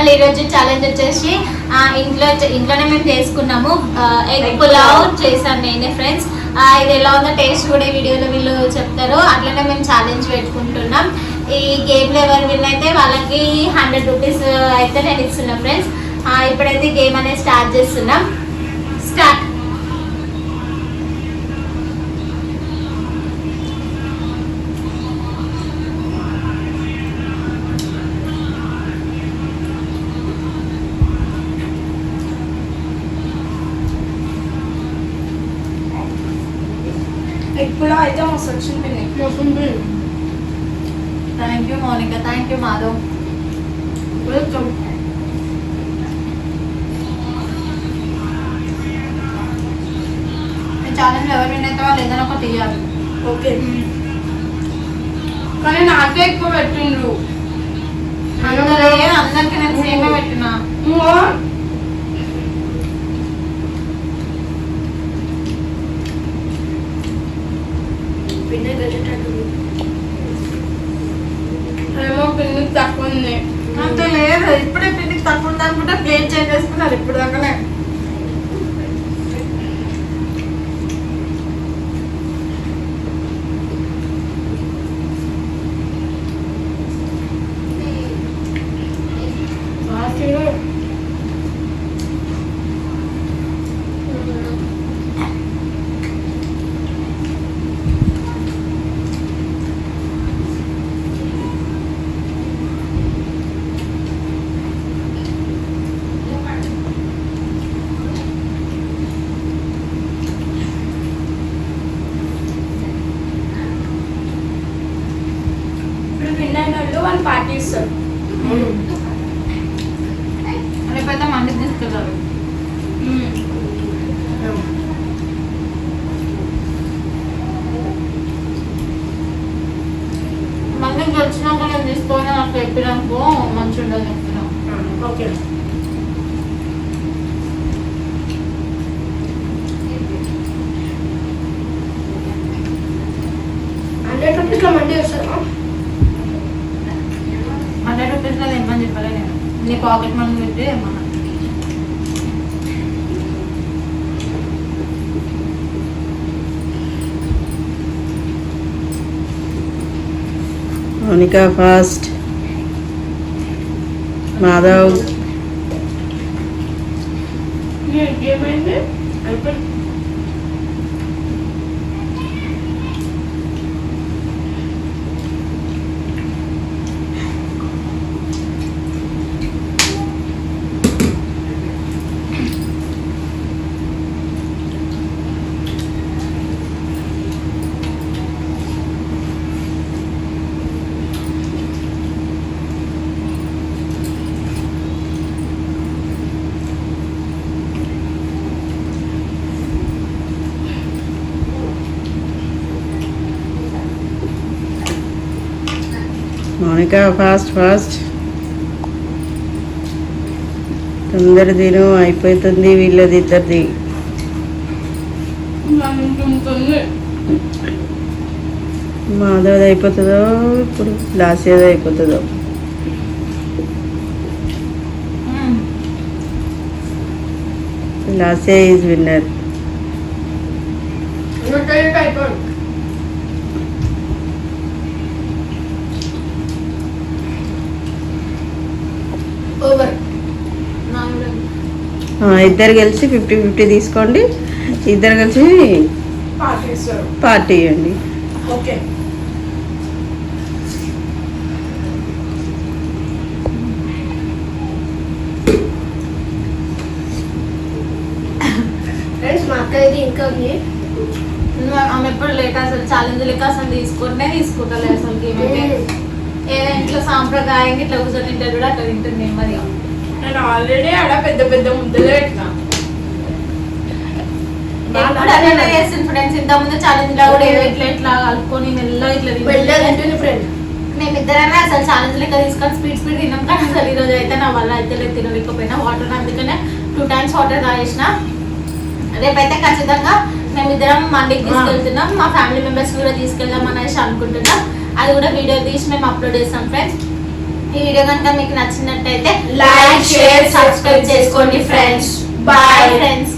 Channel. ఈరోజు challenge వచ్చేసి ఇంట్లోనే మేము చేసుకున్నాము. ఎగ్ పులావ్ చేశాను నేనే ఫ్రెండ్స్. ఇది ఎలా ఉందో టేస్ట్ కూడా ఈ వీడియోలో వీళ్ళు చెప్తారు. అట్లనే మేము ఛాలెంజ్ పెట్టుకుంటున్నాం. ఈ గేమ్లో ఎవరు విన్ అయితే వాళ్ళకి 100 రూపీస్ అయితే నేను ఇస్తున్నా ఫ్రెండ్స్. ఇప్పుడైతే గేమ్ అనేది స్టార్ట్ చేస్తున్నాం. స్టార్ట్. ఇప్పుడు అయితే మస్తు వచ్చింది. Thank you Mounika, thank you Madhav. Challenge ఎవరు విన్ అయితే వాళ్ళు ఏదైనా ఒకటి ఇవ్వాలి. ఓకే, కానీ నాకే ఎక్కువ పెట్టిండ్రు. అందరికి నేను సేమే పెట్టినా. ఏమో పిండికి తక్కువ ఉంది. అంతే లేదు, ఇప్పుడే పిండికి తక్కువ ఉంది అనుకుంటే ప్లేట్ చేంజ్ చేసుకున్నారు ఇప్పుడు దాకానే. వాళ్ళు పార్టీ ఇస్తారు. రేపైతే మందికి తీసుకెళ్తారు. మందికి గెలిచినాక నేను తీసుకొని నాకు చెప్పినాకో మంచి ఉండదు చెప్తున్నా. ఓకే, ₹100 మంది వస్తారా? 100 రూపీస్లో ఏమని చెప్పాలి నేను. నీ పాకెట్ మనీ పెట్టి ఏమన్నా. మౌనిక ఫాస్ట్, మాధవ్. ఏమైంది? అయిపోయింది. మౌనిక ఫాస్ట్ ఫాస్ట్, తొందర తిను, అయిపోతుంది వీళ్ళది ఇద్దరిది. మాధవది అయిపోతుందో ఇప్పుడు లాస్యది అయిపోతుందో. Lasya is winner. ఇద్దరు కలిసి 50-50 తీసుకోండి. ఇద్దరు కలిసి పార్టీ ఇవ్వండి. ఓకే, ఫ్రెండ్స్ మా అక్క ఇది ఇంకా ఉంది. ఆమె ఎప్పుడు లేక అసలు ఛాలెంజ్ లెక్క అసలు తీసుకుంటలే అసలు. ఏదో ఇంట్లో సాంప్రదాయంగా ఇట్లా కూర్చొని తింటారు కూడా అట్లా తింటుంది మరి. నేను ఆల్రెడీ ఆడ పెద్ద పెద్ద ముద్దలే పెట్టినా. ఫ్రెండ్స్ ఇంతకుముందు ఛాలెంజ్ లో కూడా ఏదో ఇట్లా ఇట్లా కలుపుకొని మెల్లగా ఇట్లా తింటుంది ఫ్రెండ్. మేమిద్దరైనా అసలు ఛాలెంజ్ లెక్క తీసుకొని స్పీడ్ తిన్నాం. కానీ అసలు ఈరోజు అయితే నా వల్ల అయితే లేదు, తినలేకపోయినా. వాటర్ అందుకనే 2 times వాటర్ తాగేసిన. రేపైతే ఖచ్చితంగా మేమిద్దరం మండికి తీసుకెళ్తున్నాం. మా ఫ్యామిలీ మెంబర్స్ కూడా తీసుకెళ్దాం అనేసి అనుకుంటున్నాం. అది కూడా వీడియో తీసి మేము అప్లోడ్ చేస్తాం ఫ్రెండ్స్. ఈ వీడియో కనుక మీకు నచ్చినట్టయితే Like, share, subscribe చేసుకోండి friends. Bye. ఫ్రెండ్స్.